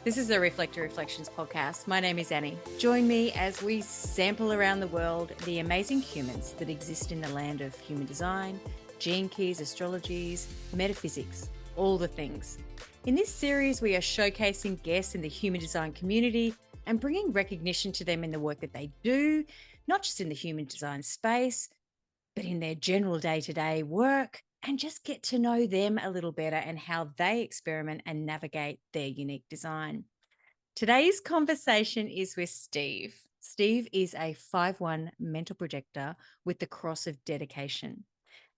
This is the Reflector Reflections podcast. My name is Annie. Join me as we sample around the world the amazing humans that exist in the land of human design, gene keys, astrologies, metaphysics, all the things. In this series, we are showcasing guests in the human design community and bringing recognition to them in the work that they do, not just in the human design space, but in their general day-to-day work, and just get to know them a little better and how they experiment and navigate their unique design. Today's conversation is with Steve. Steve is a 5/1 mental projector with the cross of dedication.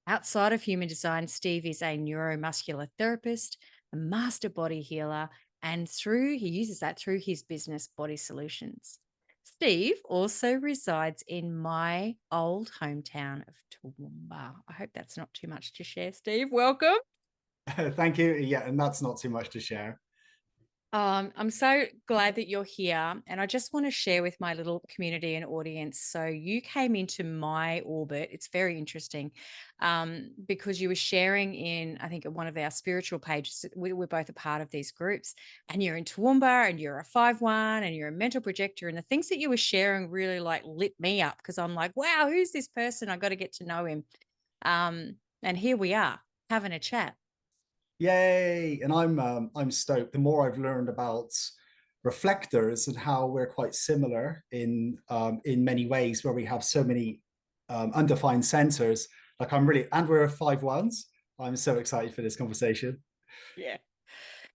Outside of human design, Steve is a neuromuscular therapist, a master body healer, and he uses that through his business, Body Solutions. Steve also resides in my old hometown of Toowoomba. I hope that's not too much to share, Steve. Welcome. Thank you. Yeah, and that's not too much to share. I'm so glad that you're here. And I just want to share with my little community and audience. So you came into my orbit. It's very interesting because you were sharing in, I think, one of our spiritual pages. We're both a part of these groups. And you're in Toowoomba and you're a 5/1 and you're a mental projector. And the things that you were sharing really lit me up because I'm like, wow, who's this person? I got to get to know him. And here we are having a chat. Yay! And I'm stoked. The more I've learned about reflectors and how we're quite similar in many ways, where we have so many undefined centers. Like and we're 5/1s. I'm so excited for this conversation. Yeah.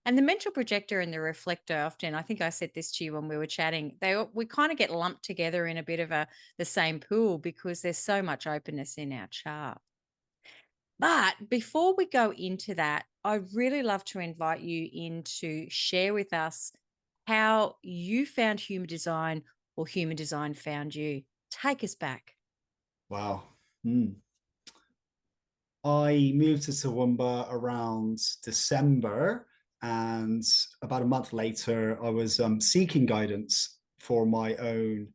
And the mental projector and the reflector often, I think I said this to you when we were chatting, we kind of get lumped together in a bit of the same pool because there's so much openness in our chart. But before we go into that, I'd really love to invite you in to share with us how you found human design or human design found you. Take us back. Wow. I moved to Toowoomba around December, and about a month later, I was seeking guidance for my own,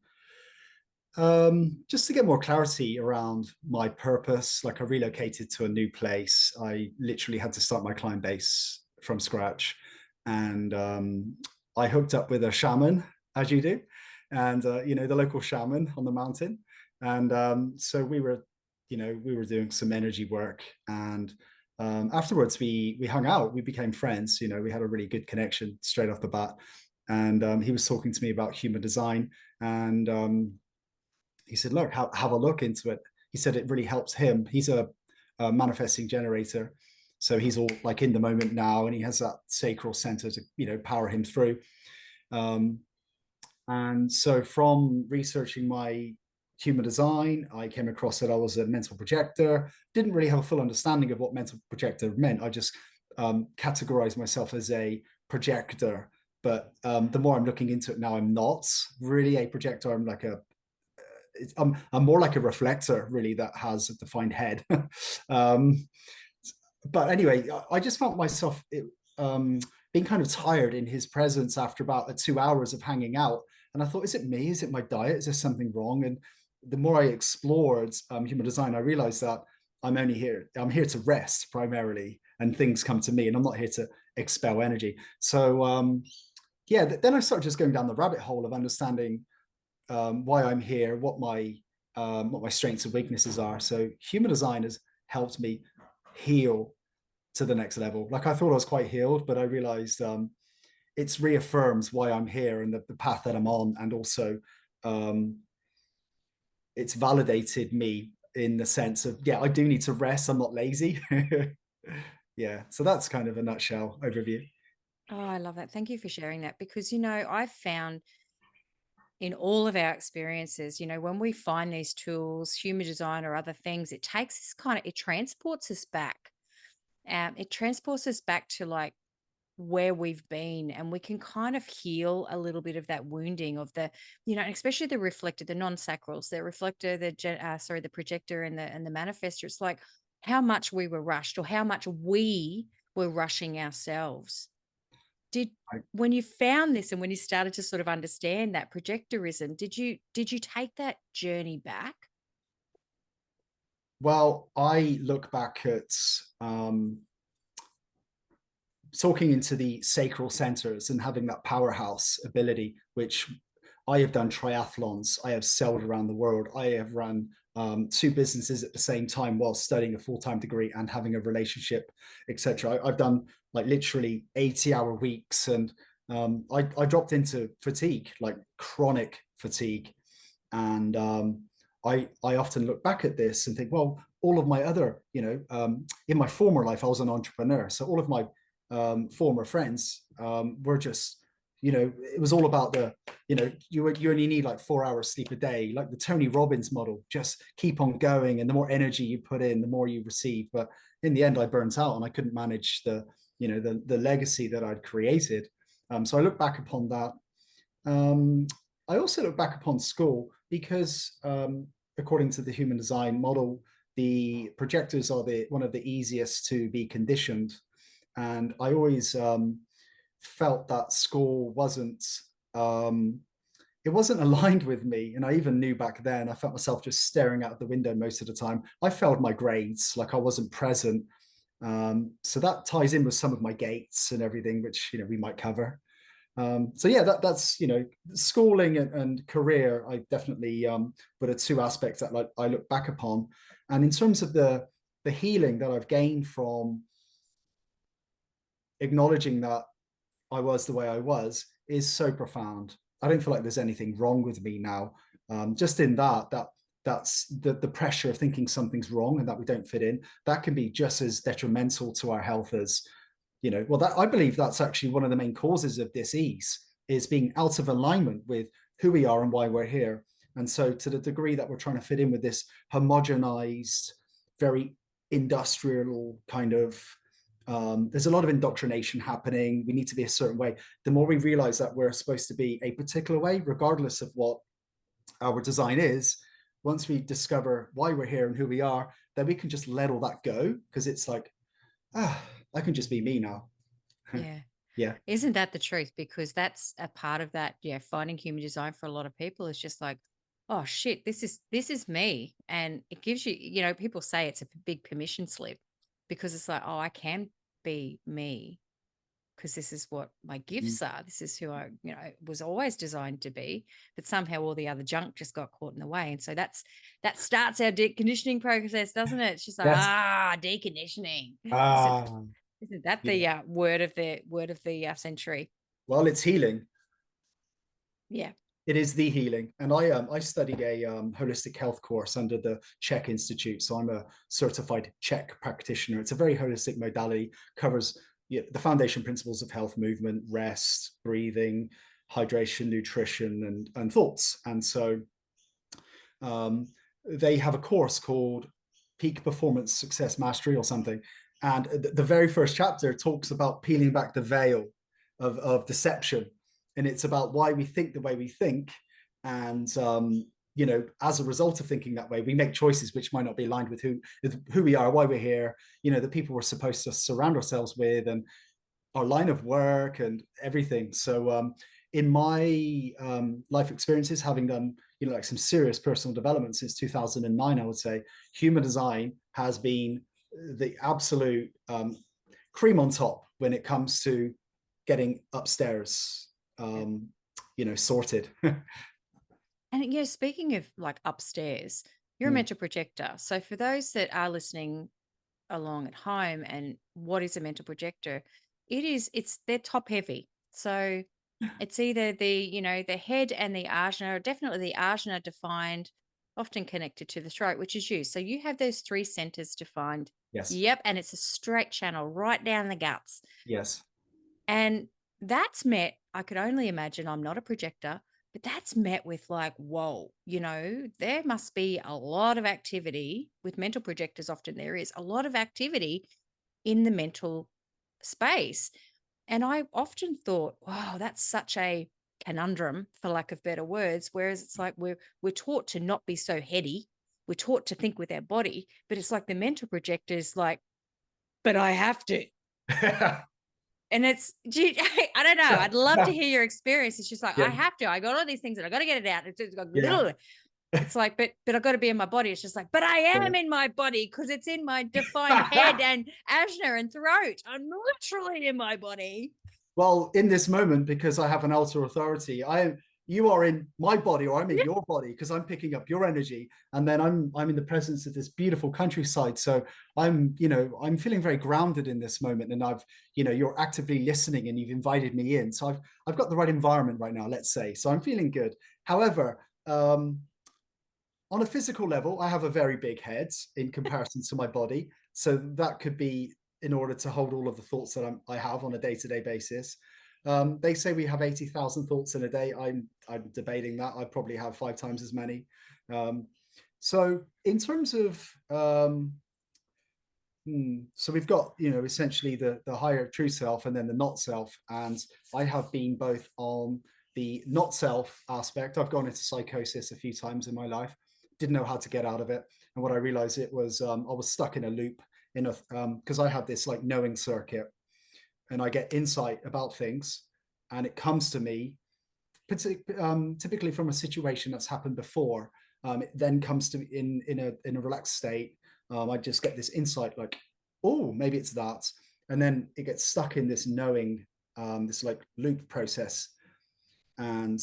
just to get more clarity around my purpose. Like I relocated to a new place. I literally had to start my client base from scratch, and I hooked up with a shaman, as you do, and the local shaman on the mountain, and so we were doing some energy work, and afterwards we hung out, we became friends. We had a really good connection straight off the bat, and he was talking to me about human design, and he said, look, have a look into it. He said it really helps him. He's a manifesting generator, so he's all like in the moment now, and he has that sacral center to power him through. And so from researching my human design, I came across that I was a mental projector. Didn't really have a full understanding of what mental projector meant. I just categorized myself as a projector. But the more I'm looking into it now, I'm not really a projector. I'm more like a reflector, really, that has a defined head. But anyway, I just felt myself being kind of tired in his presence after about 2 hours of hanging out. And I thought, is it me? Is it my diet? Is there something wrong? And the more I explored human design, I realized that I'm here to rest primarily, and things come to me, and I'm not here to expel energy. So then I started just going down the rabbit hole of understanding why I'm here, what my strengths and weaknesses are. So human design has helped me heal to the next level. Like I thought I was quite healed, but I realized it's reaffirms why I'm here and the path that I'm on, and also it's validated me in the sense of, yeah, I do need to rest. I'm not lazy. Yeah, so that's kind of a nutshell overview. Oh, I love that. Thank you for sharing that because, I've found in all of our experiences, when we find these tools, human design or other things, it takes us it transports us back. It transports us back to like where we've been, and we can kind of heal a little bit of that wounding of especially the reflector, the non-sacrals, the reflector, the projector and the manifestor. It's like how much we were rushed or how much we were rushing ourselves. When you found this and when you started to sort of understand that projectorism, did you take that journey back? Well, I look back at talking into the sacral centers and having that powerhouse ability, which I have done triathlons, I have sailed around the world, I have run 2 businesses at the same time while studying a full-time degree and having a relationship, etc. I've done like literally 80-hour weeks, and I dropped into fatigue, like chronic fatigue. And I often look back at this and think, well, all of my other, in my former life, I was an entrepreneur. So all of my former friends were just, it was all about you only need like 4 hours sleep a day, like the Tony Robbins model, just keep on going. And the more energy you put in, the more you receive. But in the end, I burnt out and I couldn't manage the legacy that I'd created. So I look back upon that. I also look back upon school because, according to the human design model, the projectors are one of the easiest to be conditioned. And I always felt that school it wasn't aligned with me. And I even knew back then, I felt myself just staring out the window most of the time. I failed my grades, like I wasn't present. So that ties in with some of my gates and everything, which we might cover. So yeah, that's schooling and career. I definitely were the 2 aspects that I look back upon. And in terms of the healing that I've gained from acknowledging that I was the way I was is so profound. I don't feel like there's anything wrong with me now. Just in that's the pressure of thinking something's wrong and that we don't fit in. That can be just as detrimental to our health as I believe that's actually one of the main causes of dis-ease, is being out of alignment with who we are and why we're here. And so to the degree that we're trying to fit in with this homogenized, very industrial kind of, there's a lot of indoctrination happening. We need to be a certain way. The more we realize that we're supposed to be a particular way, regardless of what our design is, once we discover why we're here and who we are, then we can just let all that go, because it's like, I can just be me now. Yeah. Yeah. Isn't that the truth? Because that's a part of that. Yeah. Finding human design for a lot of people is just like, oh shit, this is me. And it gives you, people say it's a big permission slip, because it's like, oh, I can be me, because this is what my gifts are. This is who I, was always designed to be. But somehow all the other junk just got caught in the way. And so that starts our deconditioning process, doesn't it? It's just like, Yes. deconditioning. Ah, Isn't that the yeah. word of the century? Well, it's healing. Yeah. It is the healing. And I studied a holistic health course under the Czech Institute. So I'm a certified Czech practitioner. It's a very holistic modality, covers the foundation principles of health, movement, rest, breathing, hydration, nutrition, and thoughts. And so they have a course called Peak Performance Success Mastery or something. And the very first chapter talks about peeling back the veil of deception. And it's about why we think the way we think. And, as a result of thinking that way, we make choices which might not be aligned with who we are, why we're here, the people we're supposed to surround ourselves with, and our line of work and everything. So in my life experiences, having done, like some serious personal development since 2009, I would say human design has been the absolute cream on top when it comes to getting upstairs sorted. And speaking of like upstairs, you're a mental projector. So for those that are listening along at home, and what is a mental projector? They're top heavy. So it's either the head and the ajna, definitely the ajna defined, often connected to the throat, which is you. So you have those 3 centers defined. Yes. Yep. And it's a straight channel right down the guts. Yes. And that's met, I could only imagine, I'm not a projector, but that's met with like, whoa, there must be a lot of activity with mental projectors. Often there is a lot of activity in the mental space. And I often thought, wow, that's such a conundrum, for lack of better words. Whereas it's like we're taught to not be so heady. We're taught to think with our body, but it's like the mental projectors like, but I have to. And it's, I don't know. I'd love to hear your experience. It's just like, Yeah. I have to. I got all these things and I got to get it out. It's got Yeah. It's like, but I've got to be in my body. It's just like, but I am in my body because it's in my defined head and ajna and throat. I'm literally in my body. Well, in this moment, because I have an outer authority, you are in my body, or I'm in Yeah. your body because I'm picking up your energy, and then I'm in the presence of this beautiful countryside. So I'm feeling very grounded in this moment, and you're actively listening, and you've invited me in. So I've got the right environment right now, let's say. So I'm feeling good. However, on a physical level, I have a very big head in comparison to my body. So that could be in order to hold all of the thoughts that I have on a day-to-day basis. They say we have 80,000 thoughts in a day. I'm debating that. I probably have 5 times as many. So in terms of, so we've got, essentially the higher true self and then the not self. And I have been both on the not self aspect. I've gone into psychosis a few times in my life, didn't know how to get out of it. And what I realized it was, I was stuck in a loop because I have this like knowing circuit, and I get insight about things, and it comes to me typically from a situation that's happened before. It then comes to me in a relaxed state. I just get this insight like, oh, maybe it's that, and then it gets stuck in this knowing, this like loop process, and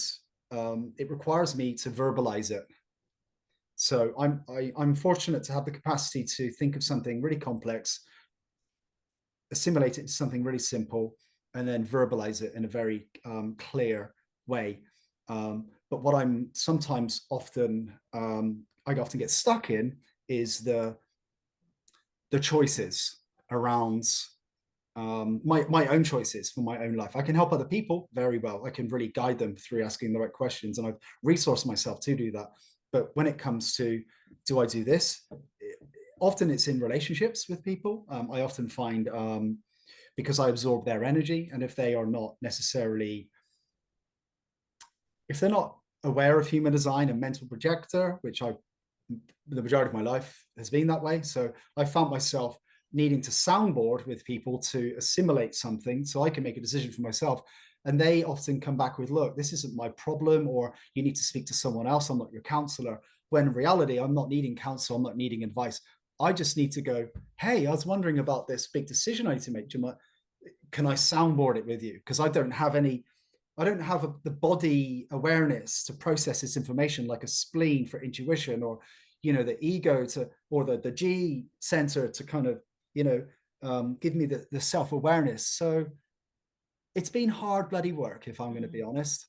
it requires me to verbalize it. So I'm fortunate to have the capacity to think of something really complex, assimilate it to something really simple, and then verbalize it in a very clear way. But what I'm sometimes I often get stuck in is the choices around my own choices for my own life. I can help other people very well. I can really guide them through asking the right questions, and I've resourced myself to do that. But when it comes to, do I do this? Often it's in relationships with people. I often find, because I absorb their energy, and if they're not aware of human design and mental projector, which the majority of my life has been that way. So I found myself needing to soundboard with people to assimilate something so I can make a decision for myself. And they often come back with, look, this isn't my problem, or you need to speak to someone else. I'm not your counselor. When in reality, I'm not needing counsel. I'm not needing advice. I just need to go, hey, I was wondering about this big decision I need to make. Can I soundboard it with you? Because I don't have the body awareness to process this information, like a spleen for intuition, or the ego or the G center to kind of give me the self-awareness. So it's been hard bloody work, if I'm going to be honest.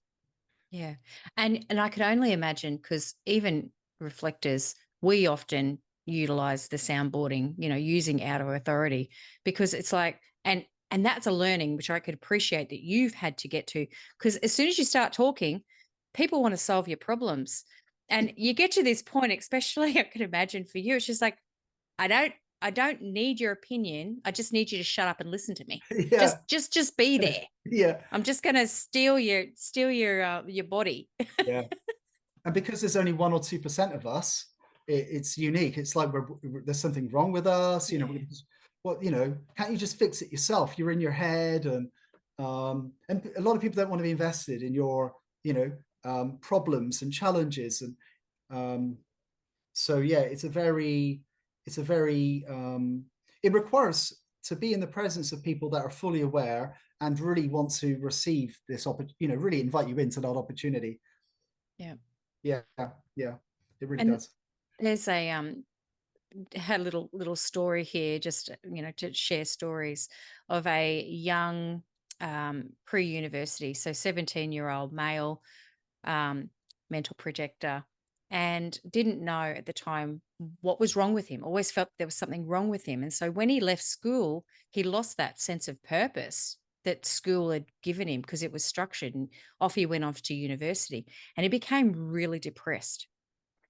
Yeah. And I could only imagine, because even reflectors, we often utilize the soundboarding, using outer authority, because it's like, and that's a learning which I could appreciate that you've had to get to, because as soon as you start talking, people want to solve your problems. And you get to this point, especially I could imagine for you, it's just like, I don't I don't need your opinion. I just need you to shut up and listen to me. Yeah. Just be there. Yeah. I'm just gonna steal your body. Yeah. And because there's only 1 or 2% of us, it's unique. It's like there's something wrong with us. Yeah. Can't you just fix it yourself? You're in your head, and a lot of people don't want to be invested in your problems and challenges, and so yeah, it requires to be in the presence of people that are fully aware and really want to receive this opportunity, really invite you into that opportunity. Yeah. Yeah, yeah, it really And does. there's had a little story here, just to share stories of a young pre-university, so 17-year-old male, mental projector, and didn't know at the time what was wrong with him. Always felt there was something wrong with him. And so when he left school, he lost that sense of purpose that school had given him, because it was structured, and off he went off to university, and he became really depressed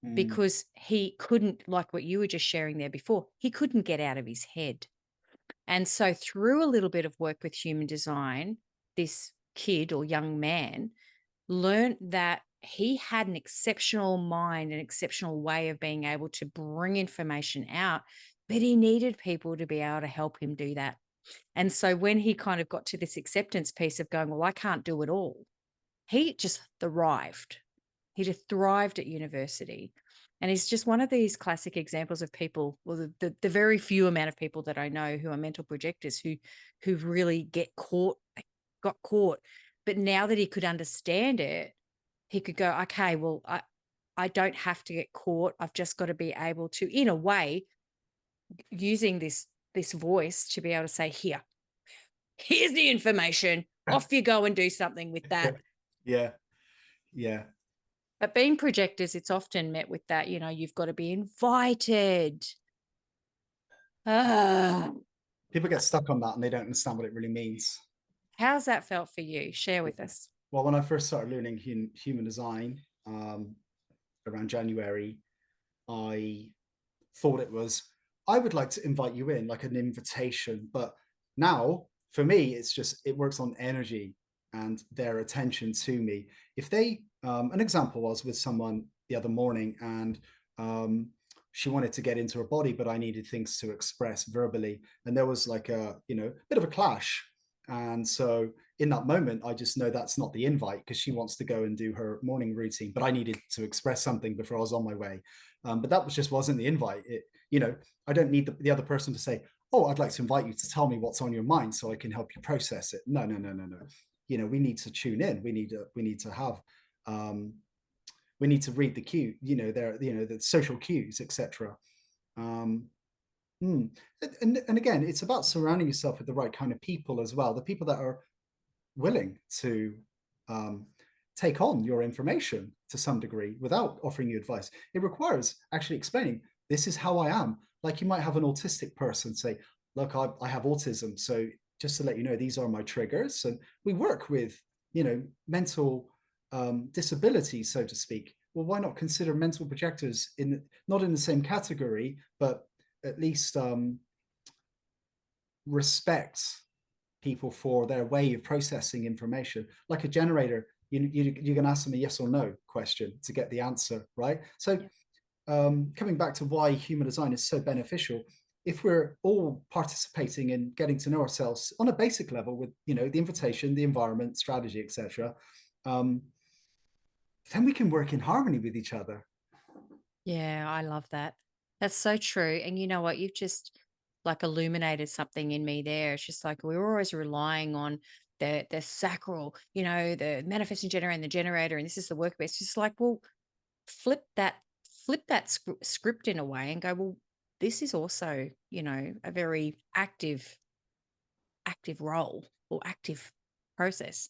Mm, because he couldn't, like what you were just sharing there before, he couldn't get out of his head. And so through a little bit of work with human design, this kid or young man learned that he had an exceptional mind, an exceptional way of being able to bring information out, but he needed people to be able to help him do that. And so when he kind of got to this acceptance piece of going, well, I can't do it all, he just thrived. He'd have thrived at university. And he's just one of these classic examples of people, well, the very few amount of people that I know who are mental projectors who really got caught. But now that he could understand it, he could go, okay, well, I don't have to get caught. I've just got to be able to, in a way, using this voice to be able to say, here's the information. Off you go and do something with that. Yeah. Yeah. But being projectors, it's often met with that, you've got to be invited. People get stuck on that and they don't understand what it really means. How's that felt for you? Share with us. Well, when I first started learning human design around January, I thought it was, I would like to invite you in, like an invitation. But now for me, it's just, it works on energy and their attention to me. If they, an example was with someone the other morning, and she wanted to get into her body, but I needed things to express verbally. And there was like a, bit of a clash. And so in that moment, I just know that's not the invite, because she wants to go and do her morning routine, but I needed to express something before I was on my way. But that just wasn't the invite. I don't need the other person to say, oh, I'd like to invite you to tell me what's on your mind so I can help you process it. No. We need to tune in. We need to have, we need to read the cue, the social cues, etc. And again, it's about surrounding yourself with the right kind of people as well. The people that are willing to take on your information to some degree without offering you advice. It requires actually explaining, this is how I am. Like you might have an autistic person say, look, I have autism. So just to let you know, these are my triggers. And we work with, mental disabilities, so to speak. Well, why not consider mental projectors not in the same category, but at least respect people for their way of processing information. Like a generator, you're going to ask them a yes or no question to get the answer, right? So coming back to why human design is so beneficial, if we're all participating in getting to know ourselves on a basic level with, the invitation, the environment, strategy, etc., then we can work in harmony with each other. Yeah, I love that. That's so true. And you know what? You've just like illuminated something in me there. It's just like we're always relying on the sacral, the manifesting generator and the generator, and this is the work base. It's just like, well, flip that script in a way and go, well, this is also, a very active role or active process.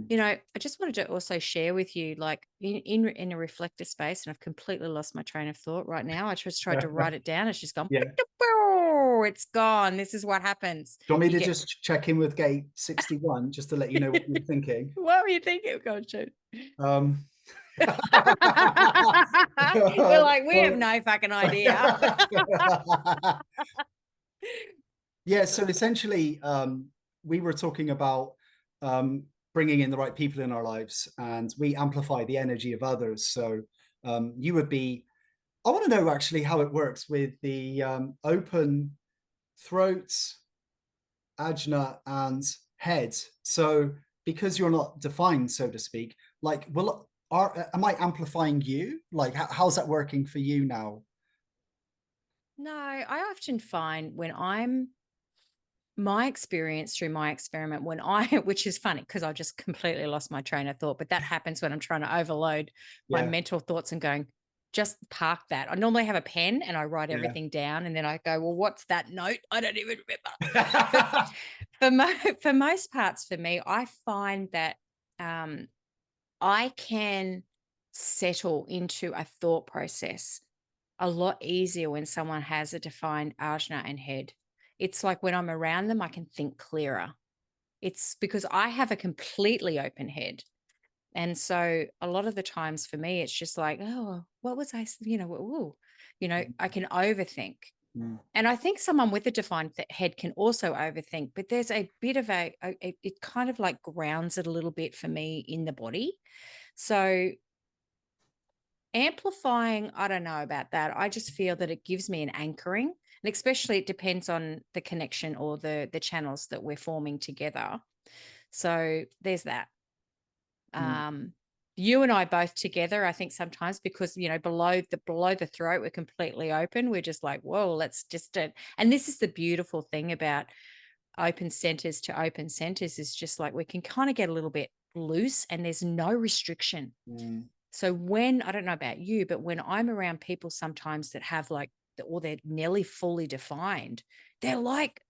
I just wanted to also share with you, like in a reflector space, and I've completely lost my train of thought right now. I just tried to write it down. It's just gone. Yeah. It's gone. This is what happens. Do you want me to just check in with gate 61 just to let you know what you're thinking? What were you thinking? Go on, shoot. We're like, we have no fucking idea. Yeah, so essentially, we were talking about bringing in the right people in our lives, and we amplify the energy of others. So you would be, I want to know actually how it works with the open throat, ajna, and head. So because you're not defined, so to speak, like, am I amplifying you? Like, how's that working for you now? No, I often find my experience through my experiment which is funny because I just completely lost my train of thought, but that happens when I'm trying to overload my mental thoughts and going, just park that. I normally have a pen and I write everything down, and then I go, well, what's that note? I don't even remember. For most parts, for me, I find that I can settle into a thought process a lot easier when someone has a defined ajna and head. It's like when I'm around them, I can think clearer. It's because I have a completely open head. And so a lot of the times for me, it's just like, oh, what was I, I can overthink. And I think someone with a defined head can also overthink, but there's a bit of it kind of like grounds it a little bit for me in the body. So amplifying, I don't know about that. I just feel that it gives me an anchoring, and especially it depends on the connection or the channels that we're forming together. So there's that. You and I both together, I think sometimes, because, you know, below the throat, we're completely open. We're just like, whoa, let's just and this is the beautiful thing about open centers to open centers, is just like we can kind of get a little bit loose and there's no restriction. Mm, So when, I don't know about you, but when I'm around people sometimes that have like, or they're nearly fully defined, they're like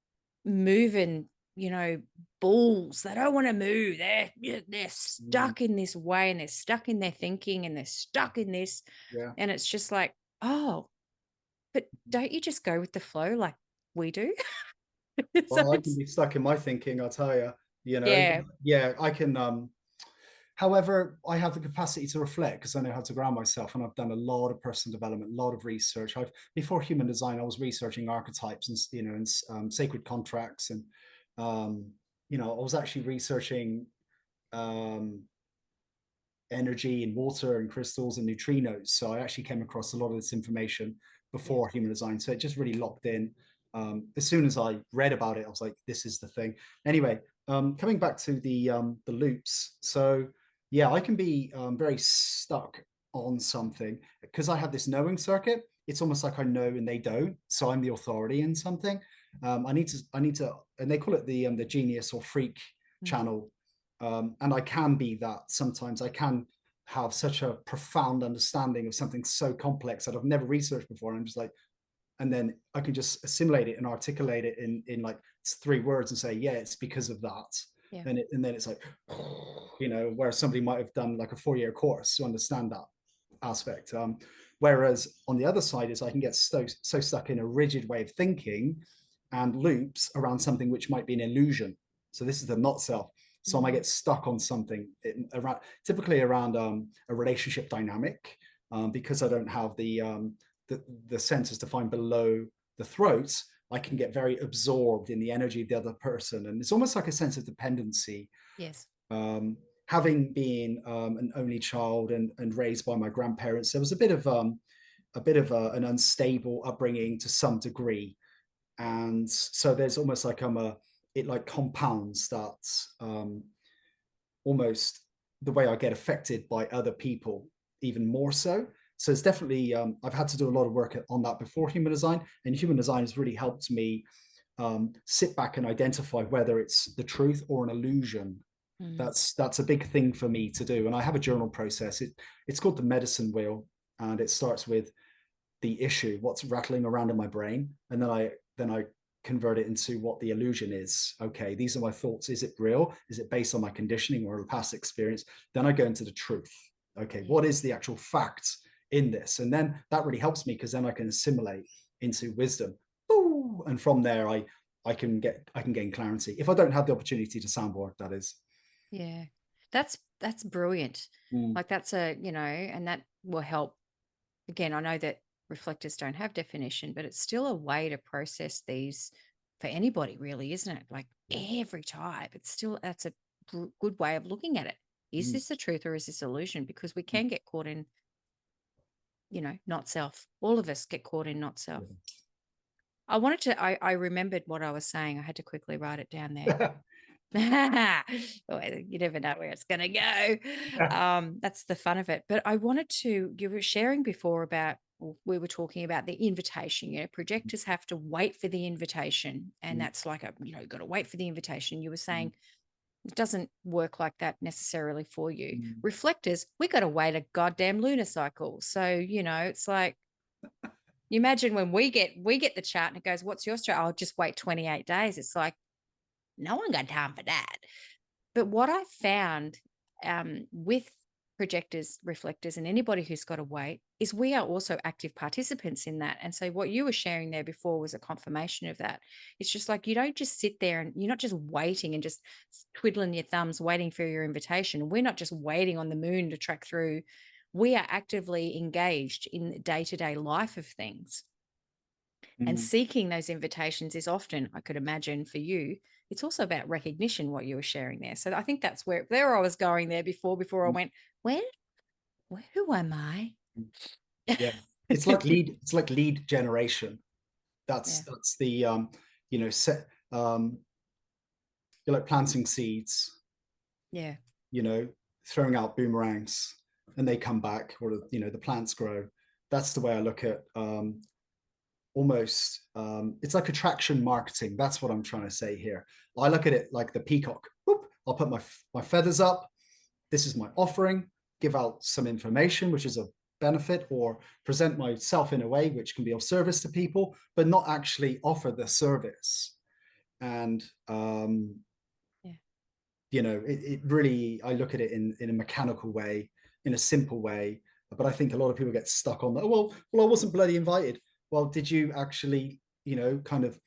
moving, you know, bulls. They don't want to move. They're mm, stuck in this way, and they're stuck in their thinking, and they're stuck in this. yeah. And it's just like, oh, but don't you just go with the flow like we do? So Well, I can it's, be stuck in my thinking, I'll tell you, you know. yeah, Yeah, I can however, I have the capacity to reflect because I know how to ground myself, and I've done a lot of personal development, a lot of research. I've before human design, I was researching archetypes and and sacred contracts, and um, I was actually researching um, energy and water and crystals and neutrinos. So I actually came across a lot of this information yeah, before human design. So it just really locked in. As soon as I read about it, I was like, this is the thing. Anyway, coming back to the loops. So yeah, I can be very stuck on something because I have this knowing circuit. It's almost like I know and they don't. So I'm the authority in something. I need to, and they call it the genius or freak mm, channel. And I can be that sometimes. I can have such a profound understanding of something so complex that I've never researched before. And I'm just like, and then I can just assimilate it and articulate it in like 3 words and say, yeah, it's because of that. yeah, And then it's like, where somebody might have done like a 4-year course to understand that aspect. Whereas on the other side is I can get so stuck in a rigid way of thinking and loops around something which might be an illusion. So this is the not self. So I might mm, get stuck on something around, typically around a relationship dynamic, because I don't have the senses to find below the throat. I can get very absorbed in the energy of the other person, and it's almost like a sense of dependency. yes, Um, Having been an only child and raised by my grandparents, there was a bit of an unstable upbringing to some degree, and so there's almost like it like compounds that almost the way I get affected by other people even more so. So it's definitely I've had to do a lot of work on that before human design, and human design has really helped me sit back and identify whether it's the truth or an illusion. mm, That's a big thing for me to do, and I have a journal process. It's called the medicine wheel, and it starts with the issue, what's rattling around in my brain, and then I convert it into what the illusion is. Okay, these are my thoughts. Is it real? Is it based on my conditioning or a past experience? Then I go into the truth. Okay, yeah, what is the actual fact in this? And then that really helps me because then I can assimilate into wisdom. Ooh, and from there I can gain clarity. If I don't have the opportunity to soundboard, that is. yeah. That's brilliant. Mm, Like that's and that will help. Again, I know that reflectors don't have definition, but it's still a way to process these for anybody, really, isn't it? Like every type, it's still, that's a good way of looking at it. Is mm, this the truth or is this illusion? Because we mm, can get caught in, not self. All of us get caught in not self. I remembered what I was saying. I had to quickly write it down there. yeah. Oh, you never know where it's going to go. That's the fun of it. But I wanted to, you were sharing before about, we were talking about the invitation. Projectors have to wait for the invitation. And Mm, that's like got to wait for the invitation. You were mm, saying it doesn't work like that necessarily for you. mm. Reflectors, we got to wait a goddamn lunar cycle. So, it's like, you imagine when we get the chart and it goes, what's your strat? I'll just wait 28 days. It's like, no one got time for that. But what I found with projectors, reflectors, and anybody who's got a weight is we are also active participants in that. And so what you were sharing there before was a confirmation of that. It's just like you don't just sit there and you're not just waiting and just twiddling your thumbs waiting for your invitation. We're not just waiting on the moon to track through. We are actively engaged in the day-to-day life of things. And Mm, seeking those invitations is often, I could imagine for you, it's also about recognition, what you were sharing there. So I think that's where I was going there before I mm, went, who am I? mm. Yeah, it's like lead generation. That's Yeah. that's the set you're like planting seeds, Yeah. you know throwing out boomerangs and they come back, or the plants grow. That's the way I look at almost it's like attraction marketing. That's what I'm trying to say here. I look at it like the peacock. Boop, I'll put my feathers up. This is my offering. Give out some information, which is a benefit, or present myself in a way which can be of service to people, but not actually offer the service. And Yeah. it really, I look at it in a mechanical way, in a simple way. But I think a lot of people get stuck on that. Well, I wasn't bloody invited. Well, did you actually, kind of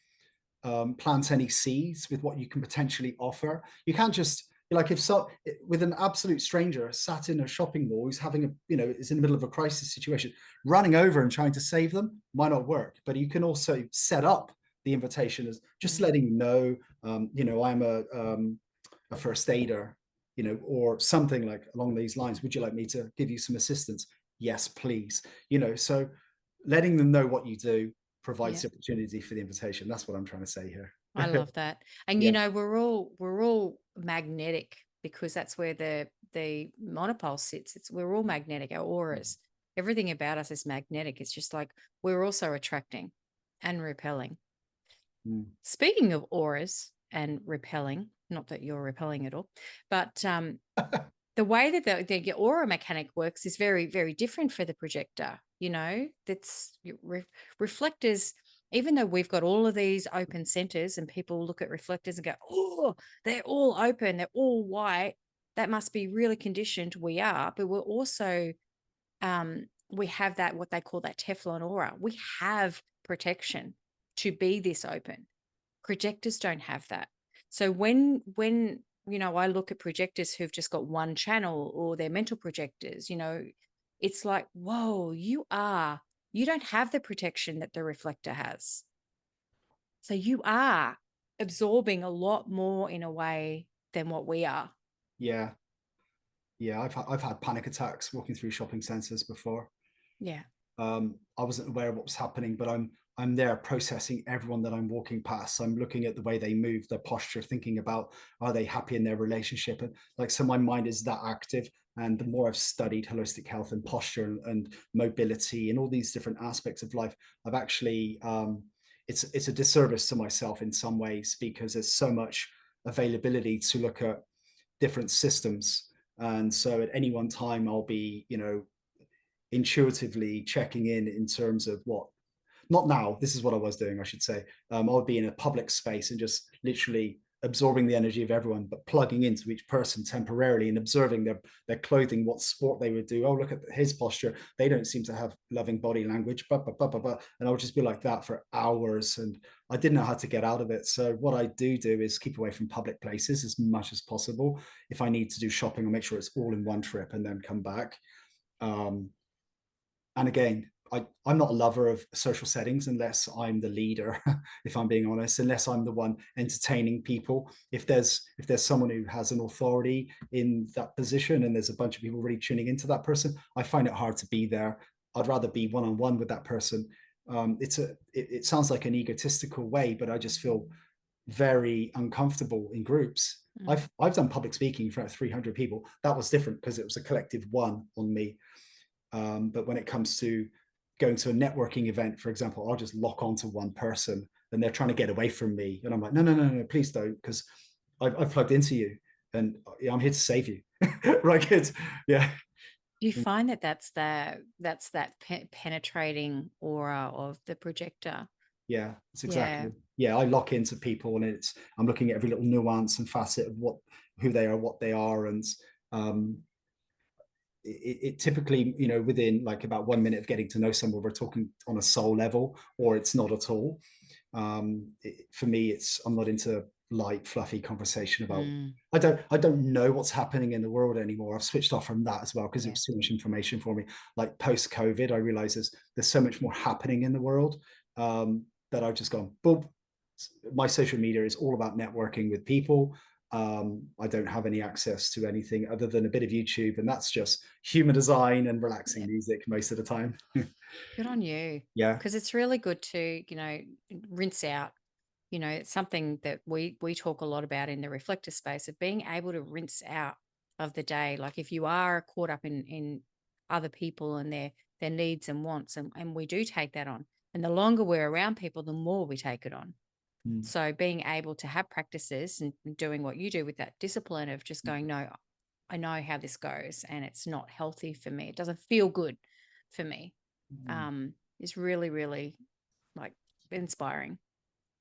plant any seeds with what you can potentially offer? You can't just, like, if so with an absolute stranger sat in a shopping mall who's having is in the middle of a crisis situation, running over and trying to save them might not work. But you can also set up the invitation as just letting you know, I'm a first aider, or something like along these lines. Would you like me to give you some assistance? Yes, please. So letting them know what you do provides Yeah. opportunity for the invitation. That's what I'm trying to say here. I love that. And Yeah. we're all magnetic, because that's where the monopole sits. We're all magnetic, our auras. Everything about us is magnetic. It's just like we're also attracting and repelling. Mm. Speaking of auras and repelling, not that you're repelling at all, but the way that the aura mechanic works is very, very different for the projector. That's reflectors. Even though we've got all of these open centers and people look at reflectors and go, oh, they're all open, they're all white, that must be really conditioned. We are, but we're also, we have that, what they call that Teflon aura. We have protection to be this open. Projectors don't have that. So when I look at projectors who've just got one channel, or they're mental projectors, it's like, whoa, you don't have the protection that the reflector has. So you are absorbing a lot more in a way than what we are. Yeah. I've had panic attacks walking through shopping centers before. Yeah. I wasn't aware of what was happening, but I'm there processing everyone that I'm walking past. I'm looking at the way they move, their posture, thinking about, are they happy in their relationship? And so my mind is that active. And the more I've studied holistic health and posture and mobility and all these different aspects of life, I've actually it's a disservice to myself in some ways, because there's so much availability to look at different systems. And so at any one time, I'll be, intuitively checking in terms of what, not now, this is what I was doing, I should say. I would be in a public space and just literally absorbing the energy of everyone, but plugging into each person temporarily and observing their clothing, what sport they would do. Oh, look at his posture. They don't seem to have loving body language, and I would just be like that for hours. And I didn't know how to get out of it. So what I do is keep away from public places as much as possible. If I need to do shopping, I'll make sure it's all in one trip and then come back. And again, I'm not a lover of social settings unless I'm the leader, if I'm being honest, unless I'm the one entertaining people. If there's someone who has an authority in that position and there's a bunch of people really tuning into that person, I find it hard to be there. I'd rather be one-on-one with that person. It sounds like an egotistical way, but I just feel very uncomfortable in groups. I've done public speaking for 300 people. That was different because it was a collective one on me. But when it comes to going to a networking event, for example, I'll just lock onto one person and they're trying to get away from me. And I'm like, no, please don't, because I've plugged into you and I'm here to save you. Right, kids? Yeah. Do you find that's that penetrating aura of the projector? Yeah, it's exactly. Yeah, I lock into people and I'm looking at every little nuance and facet of who they are, what they are. And it typically, within like about 1 minute of getting to know someone, we're talking on a soul level, or it's not at all. For me, I'm not into light, fluffy conversation about. I don't know what's happening in the world anymore. I've switched off from that as well because it was too much information for me. Like post COVID, I realized there's so much more happening in the world that I've just gone, boom. My social media is all about networking with people. I don't have any access to anything other than a bit of YouTube, and that's just human design and relaxing music most of the time. Good on you. Yeah. Because it's really good to, rinse out. It's something that we talk a lot about in the reflector space, of being able to rinse out of the day. Like if you are caught up in other people and their needs and wants, and we do take that on. And the longer we're around people, the more we take it on. Mm. So being able to have practices and doing what you do with that discipline of just going, no, I know how this goes and it's not healthy for me. It doesn't feel good for me. Is really, really like inspiring.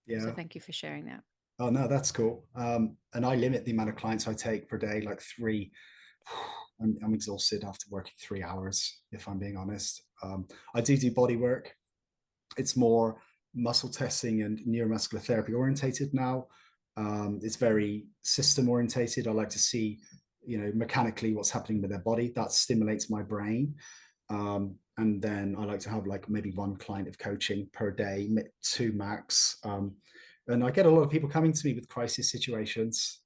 Yeah. So thank you for sharing that. Oh no, that's cool. And I limit the amount of clients I take per day, like 3. I'm exhausted after working 3 hours, if I'm being honest. I do body work. It's more muscle testing and neuromuscular therapy orientated now. It's very system orientated. I like to see, mechanically what's happening with their body. That stimulates my brain. And then I like to have like maybe 1 client of coaching per day, 2 max. And I get a lot of people coming to me with crisis situations.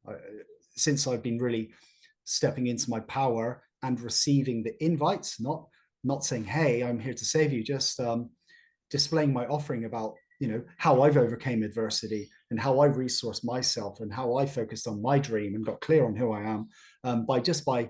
Since I've been really stepping into my power and receiving the invites, not saying, hey, I'm here to save you, just displaying my offering about, how I've overcame adversity and how I resourced myself and how I focused on my dream and got clear on who I am, by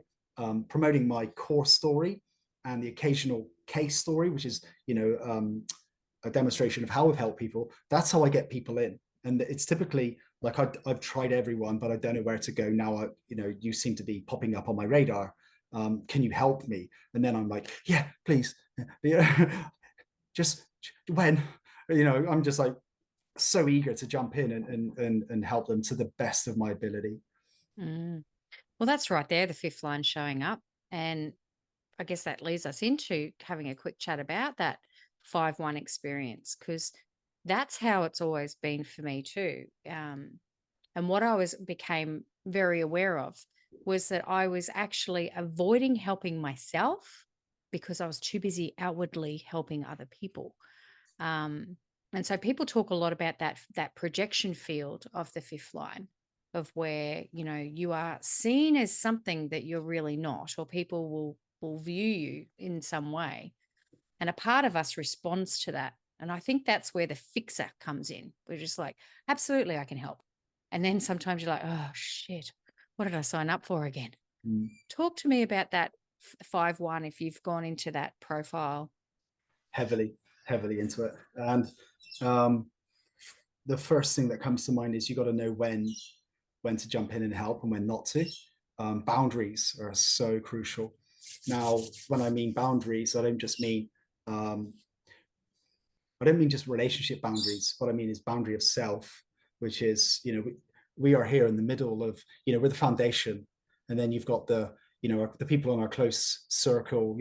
promoting my core story and the occasional case story, which is, a demonstration of how I've helped people. That's how I get people in. And it's typically like I've tried everyone, but I don't know where to go now. You seem to be popping up on my radar. Can you help me? And then I'm like, yeah, please. Just when, I'm just like so eager to jump in and help them to the best of my ability. Well, that's right there, the 5th line showing up. And I guess that leads us into having a quick chat about that 5-1 experience, because that's how it's always been for me too. And what I became very aware of was that I was actually avoiding helping myself because I was too busy outwardly helping other people. And so people talk a lot about that projection field of the 5th line, of where, you are seen as something that you're really not, or people will view you in some way. And a part of us responds to that. And I think that's where the fixer comes in. We're just like, absolutely, I can help. And then sometimes you're like, oh, shit, what did I sign up for again? Talk to me about that 5-1 if you've gone into that profile. Heavily into it. And the first thing that comes to mind is you got to know when to jump in and help and when not to. Boundaries are so crucial. Now, when I mean boundaries, I don't mean just relationship boundaries. What I mean is boundary of self, which is, we are here in the middle of, we're the foundation. And then you've got the people on our close circle,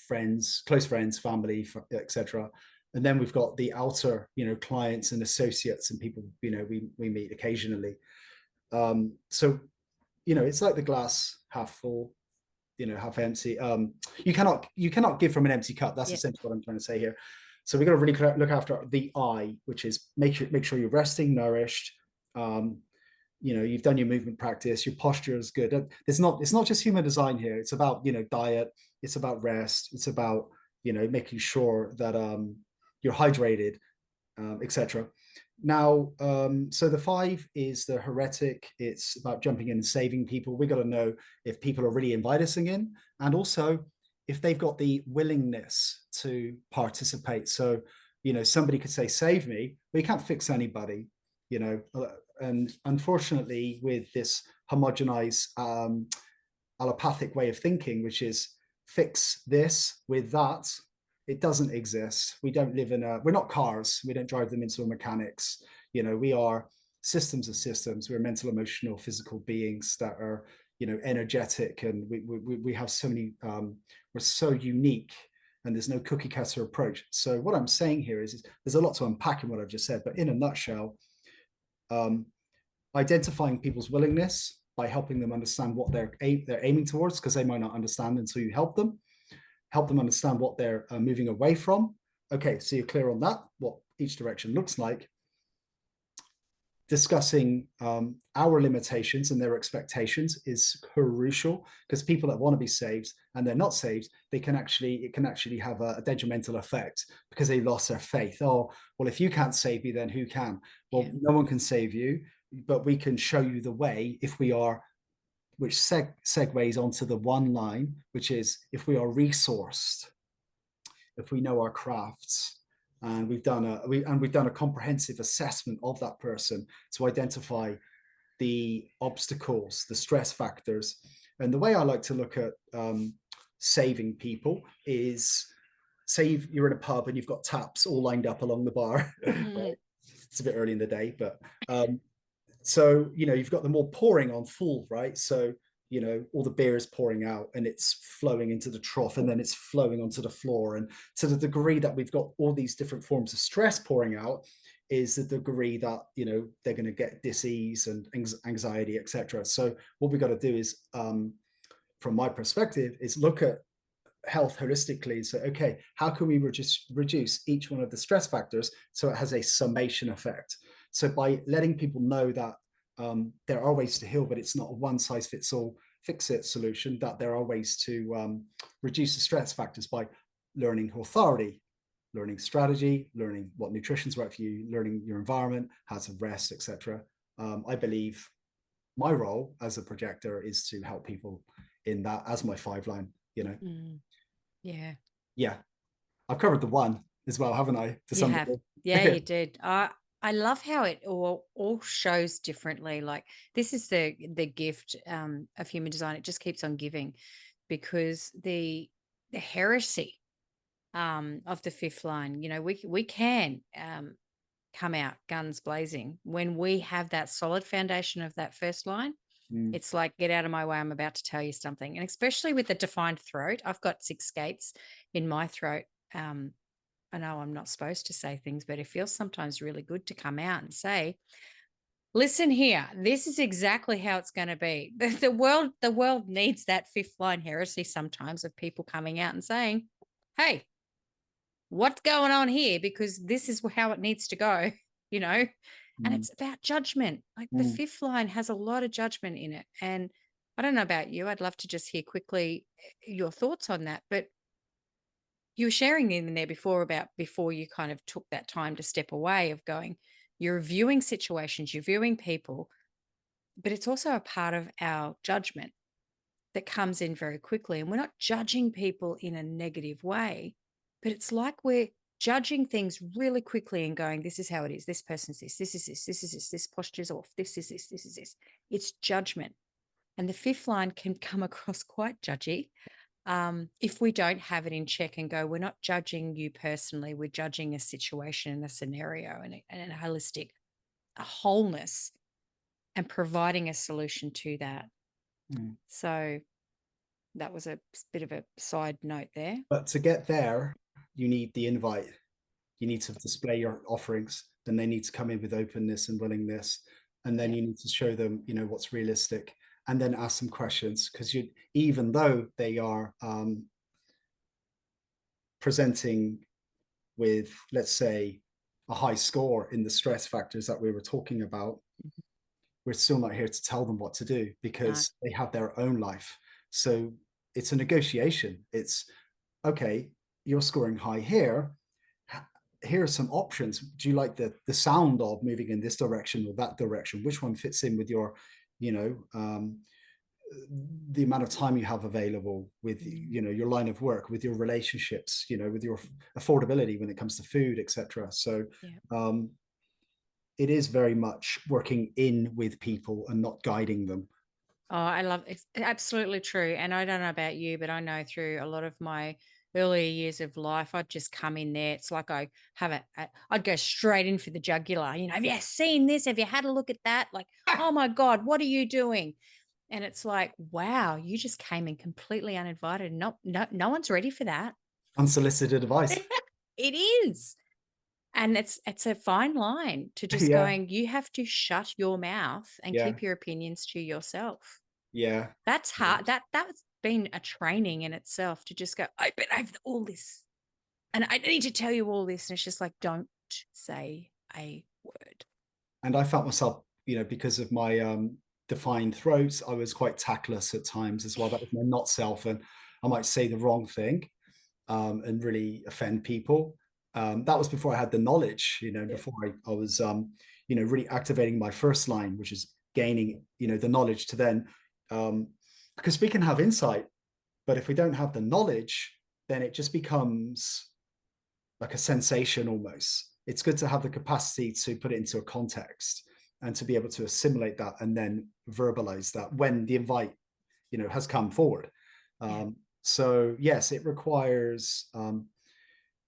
friends, close friends, family, etc. And then we've got the outer, clients and associates and people, we meet occasionally. So, it's like the glass half full, half empty. You cannot give from an empty cup. That's essentially what I'm trying to say here. So we've got to really look after the I, which is make sure you're resting, nourished. You've done your movement practice, your posture is good. It's not just human design here. It's about, diet. It's about rest. It's about, making sure that you're hydrated, etc. Now, so the 5 is the heretic. It's about jumping in and saving people. We got to know if people are really inviting in, and also if they've got the willingness to participate. So, somebody could say, save me, but you can't fix anybody, and unfortunately with this homogenized allopathic way of thinking, which is fix this with that, it doesn't exist. We don't live we're not cars. We don't drive them into a mechanics. We are systems of systems. We're mental, emotional, physical beings that are, energetic, and we have so many, we're so unique, and there's no cookie cutter approach. So what I'm saying here is there's a lot to unpack in what I've just said, but in a nutshell, identifying people's willingness by helping them understand what they're aiming towards, because they might not understand until you help them understand what they're moving away from. Okay, so you're clear on that, what each direction looks like. Discussing our limitations and their expectations is crucial, because people that want to be saved and they're not saved, it can actually have a detrimental effect because they lost their faith. Oh, well, if you can't save me, then who can? Well, no one can save you, but we can show you the way if we are which segues onto the one line, which is if we are resourced, if we know our crafts, and we've done a comprehensive assessment of that person to identify the obstacles, the stress factors. And the way I like to look at saving people is, say you're in a pub and you've got taps all lined up along the bar. Mm. It's a bit early in the day, but so you've got them all pouring on full, right? So all the beer is pouring out and it's flowing into the trough, and then it's flowing onto the floor. And to the degree that we've got all these different forms of stress pouring out is the degree that they're going to get dis-ease and anxiety, etc. So what we've got to do is, from my perspective, is look at health holistically. So, okay, how can we reduce each one of the stress factors so it has a summation effect? So by letting people know that there are ways to heal, but it's not a one size fits all fix it solution, that there are ways to reduce the stress factors by learning authority, learning strategy, learning what nutrition's right for you, learning your environment, how to rest, etc. I believe my role as a projector is to help people in that as my 5 line. Yeah. Yeah, I've covered the one as well, haven't I? You have. Yeah, you did. I love how it all shows differently. Like, this is the gift of human design. It just keeps on giving, because the heresy of the 5th line, we can come out guns blazing when we have that solid foundation of that first line. It's like, get out of my way, I'm about to tell you something. And especially with the defined throat, I've got 6 gates in my throat. I know I'm not supposed to say things, but it feels sometimes really good to come out and say, listen here, this is exactly how it's going to be. The world needs that 5th line heresy sometimes, of people coming out and saying, hey, what's going on here? Because this is how it needs to go, and it's about judgment. Like, the 5th line has a lot of judgment in it. And I don't know about you, I'd love to just hear quickly your thoughts on that. But you were sharing in there before you kind of took that time to step away, of going, you're viewing situations, you're viewing people, but it's also a part of our judgment that comes in very quickly. And we're not judging people in a negative way, but it's like we're judging things really quickly and going, this is how it is. This person's this is this posture's off. This is this. It's judgment. And the 5th line can come across quite judgy. If we don't have it in check and go, we're not judging you personally, we're judging a situation and a scenario and a holistic, a wholeness, and providing a solution to that. So that was a bit of a side note there. But to get there, you need the invite. You need to display your offerings. Then they need to come in with openness and willingness. And then you need to show them, what's realistic. And then ask some questions, because even though they are presenting with, let's say, a high score in the stress factors that we were talking about, we're still not here to tell them what to do, because they have their own life. So it's a negotiation. It's, okay, you're scoring high here. Here are some options. Do you like the sound of moving in this direction or that direction? Which one fits in with your, the amount of time you have available, with your line of work, with your relationships, with your affordability when it comes to food, etc. So it is very much working in with people and not guiding them. Oh, I love it. It's absolutely true. And I don't know about you, but I know through a lot of my earlier years of life, I'd just come in there. It's like I'd go straight in for the jugular. Have you seen this? Have you had a look at that? Like, oh my God, what are you doing? And it's like, wow, you just came in completely uninvited. No one's ready for that. Unsolicited advice. It is. And it's a fine line to just going, you have to shut your mouth and keep your opinions to yourself. Yeah. That's hard. That's been a training in itself, to just go, I have all this and I need to tell you all this. And it's just like, don't say a word. And I felt myself, because of my defined throats, I was quite tactless at times as well. That was my not self. And I might say the wrong thing and really offend people. That was before I had the knowledge, before I was, really activating my first line, which is gaining, the knowledge to then Because we can have insight, but if we don't have the knowledge, then it just becomes like a sensation almost. It's good to have the capacity to put it into a context and to be able to assimilate that and then verbalize that when the invite, has come forward. Yeah. So yes, it requires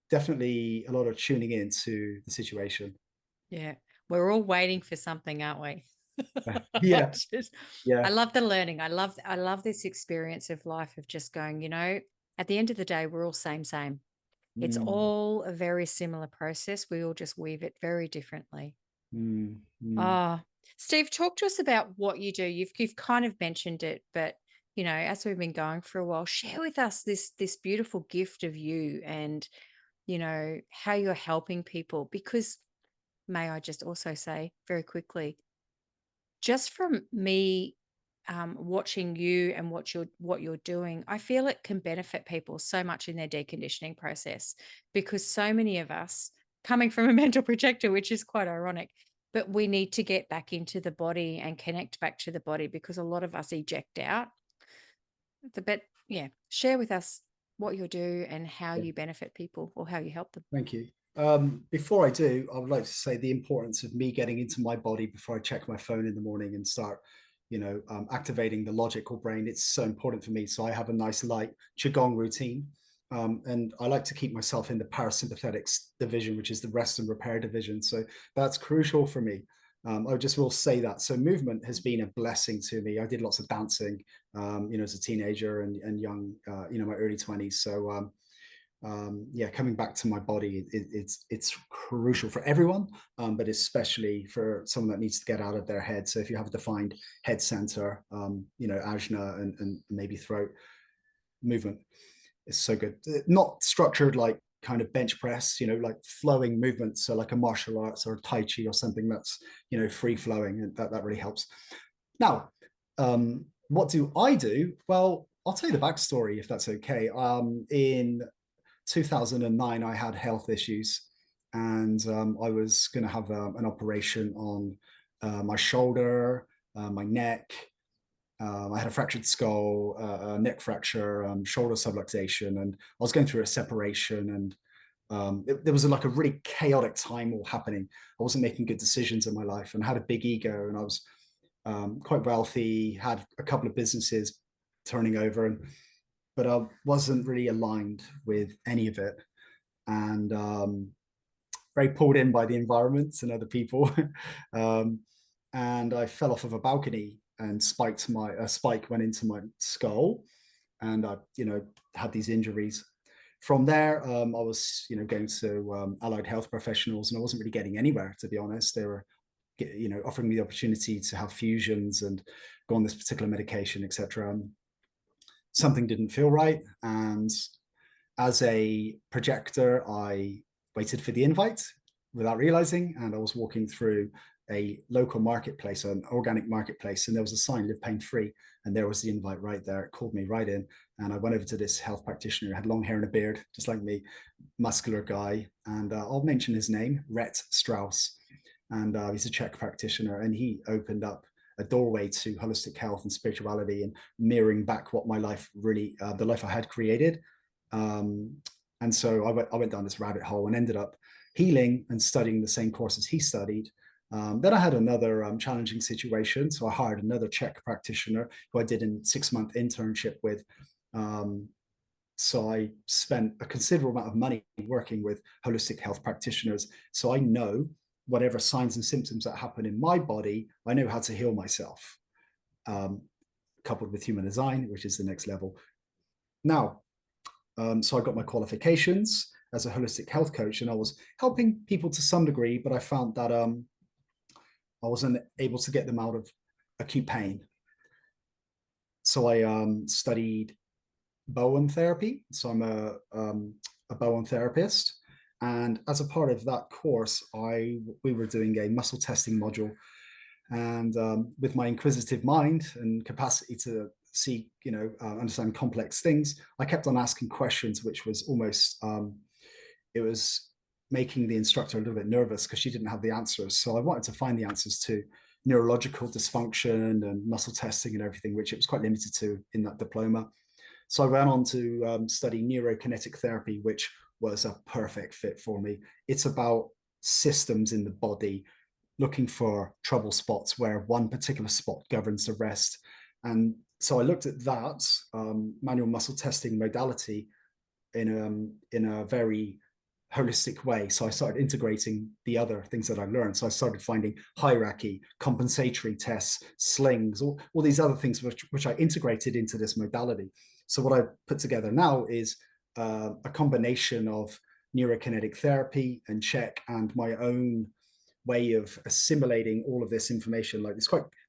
definitely a lot of tuning into the situation. Yeah. We're all waiting for something, aren't we? Yeah, I yeah. love the learning. I love this experience of life of just going, at the end of the day, we're all same. It's Mm, all a very similar process. We all just weave it very differently. mm, mm. Ah, Steve, talk to us about what you do. You've kind of mentioned it, but as we've been going for a while, share with us this beautiful gift of you and how you're helping people. Because may I just also say very quickly, just from me watching you and what you're doing, I feel it can benefit people so much in their deconditioning process because so many of us coming from a mental projector, which is quite ironic, but we need to get back into the body and connect back to the body because a lot of us eject out. But yeah, share with us what you do and how Yeah. you benefit people or how you help them. Thank you. Before I do, I would like to say the importance of me getting into my body before I check my phone in the morning and start, activating the logical brain. It's so important for me. So I have a nice light qigong routine, and I like to keep myself in the parasympathetic division, which is the rest and repair division. So that's crucial for me. I just will say that. So movement has been a blessing to me. I did lots of dancing, as a teenager and young, my early 20s. So yeah, coming back to my body, it's crucial for everyone, but especially for someone that needs to get out of their head. So if you have a defined head center, ajna and maybe throat movement is so good. Not structured like kind of bench press, like flowing movements, so like a martial arts or tai chi or something that's free flowing, and that really helps. Now, what do I do? Well, I'll tell you the backstory if that's okay. In 2009, I had health issues, and I was going to have an operation on my shoulder, my neck. I had a fractured skull, a neck fracture, shoulder subluxation, and I was going through a separation. And there was like a really chaotic time all happening. I wasn't making good decisions in my life, and had a big ego, and I was quite wealthy, had a couple of businesses turning over, but I wasn't really aligned with any of it, and very pulled in by the environment and other people. um, and I fell off of a balcony and a spike went into my skull, and I, had these injuries. From there, I was, going to allied health professionals, and I wasn't really getting anywhere, to be honest. They were, offering me the opportunity to have fusions and go on this particular medication, etc. Something didn't feel right, and as a projector, I waited for the invite without realizing, and I was walking through a local marketplace, an organic marketplace, and there was a sign, live pain free, and there was the invite right there. It called me right in, and I went over to this health practitioner who had long hair and a beard, just like me, muscular guy, and I'll mention his name, Rhett Strauss, and he's a Czech practitioner, and he opened up a doorway to holistic health and spirituality and mirroring back what my life really, the life I had created. Um, and so I went down this rabbit hole and ended up healing and studying the same course as he studied. Then I had another challenging situation. So I hired another Czech practitioner who I did a 6-month internship with. So I spent a considerable amount of money working with holistic health practitioners. So I know whatever signs and symptoms that happen in my body, I know how to heal myself, coupled with human design, which is the next level. Now, so I got my qualifications as a holistic health coach, and I was helping people to some degree, but I found that I wasn't able to get them out of acute pain. So I studied Bowen therapy. So I'm a Bowen therapist. And as a part of that course, we were doing a muscle testing module. And with my inquisitive mind and capacity to see, understand complex things, I kept on asking questions, which was almost, it was making the instructor a little bit nervous because she didn't have the answers. So I wanted to find the answers too. neurological dysfunction and muscle testing and everything, which it was quite limited to in that diploma. So I went on to study neurokinetic therapy, which was a perfect fit for me. It's about systems in the body, looking for trouble spots where one particular spot governs the rest. And so I looked at that manual muscle testing modality in a very holistic way. So I started integrating the other things that I learned. So I started finding hierarchy, compensatory tests, slings, all these other things which I integrated into this modality. So what I put together now is a combination of neurokinetic therapy and check and my own way of assimilating all of this information. Like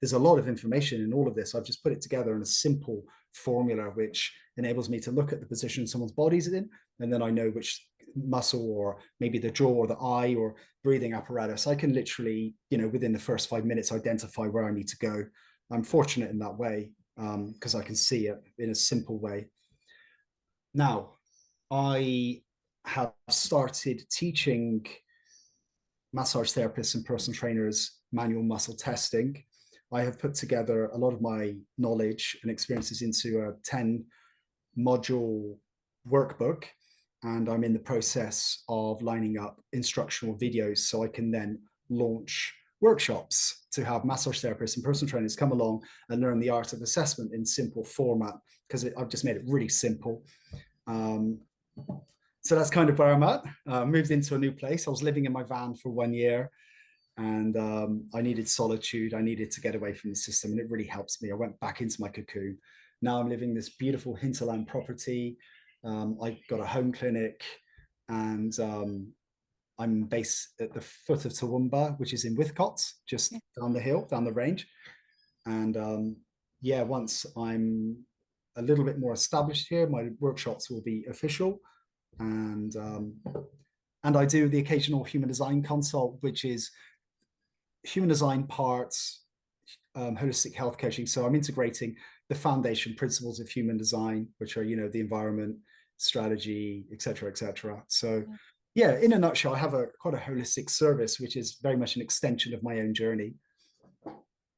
there's a lot of information in all of this. I've just put it together in a simple formula, which enables me to look at the position someone's body's in, and then I know which muscle or maybe the jaw or the eye or breathing apparatus. I can literally, within the first 5 minutes, identify where I need to go. I'm fortunate in that way because I can see it in a simple way. Now, I have started teaching massage therapists and personal trainers manual muscle testing. I have put together a lot of my knowledge and experiences into a 10 module workbook, and I'm in the process of lining up instructional videos so I can then launch workshops to have massage therapists and personal trainers come along and learn the art of assessment in simple format, because I've just made it really simple. So that's kind of where I'm at. Moved into a new place. I was living in my van for 1 year, and I needed solitude. I needed to get away from the system, and it really helps me. I went back into my cocoon. Now I'm living in this beautiful hinterland property. I got a home clinic, and I'm based at the foot of Toowoomba, which is in Whitcott, just down the hill, down the range. And once I'm a little bit more established here, my workshops will be official. And I do the occasional human design consult, which is human design parts, holistic health coaching. So I'm integrating the foundation principles of human design, which are, the environment, strategy, et cetera. So yeah, in a nutshell, I have quite a holistic service, which is very much an extension of my own journey.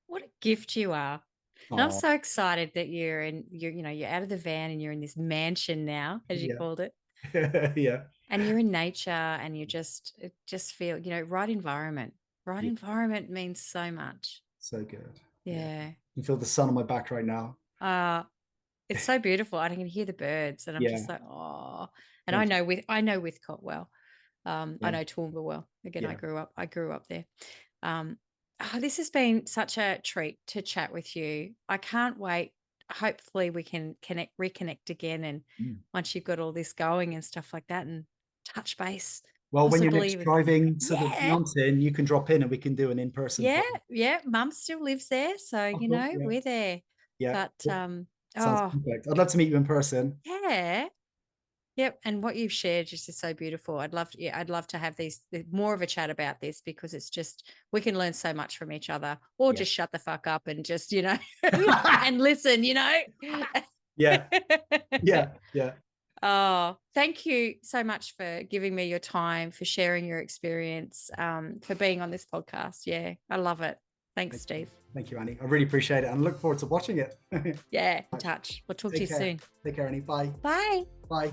What a gift you are. And I'm so excited that you're out of the van and you're in this mansion now, as you called it. Yeah. And you're in nature, and you just feel, right environment. Right environment means so much. So good. Yeah. You feel the sun on my back right now. It's so beautiful. I can hear the birds, and I'm just like, oh. And I know Whitcott well. I know Toowoomba well. Again, I grew up there. This has been such a treat to chat with you. I can't wait. Hopefully we can reconnect again, and once you've got all this going and stuff like that, and touch base. Well, when you're next driving to the mountain, you can drop in and we can do an in-person. Yeah. Mum still lives there, so we're there. Yeah. But sounds perfect. I'd love to meet you in person. Yeah. Yep. And what you've shared just is so beautiful. I'd love to have more of a chat about this, because it's just, we can learn so much from each other, or just shut the fuck up and just, and listen, Yeah. Oh, thank you so much for giving me your time, for sharing your experience, for being on this podcast. Yeah, I love it. Thanks, Steve. Thank you, Annie. I really appreciate it, and look forward to watching it. Yeah, in touch. We'll talk to you soon. Take care, Annie. Bye. Bye. Bye.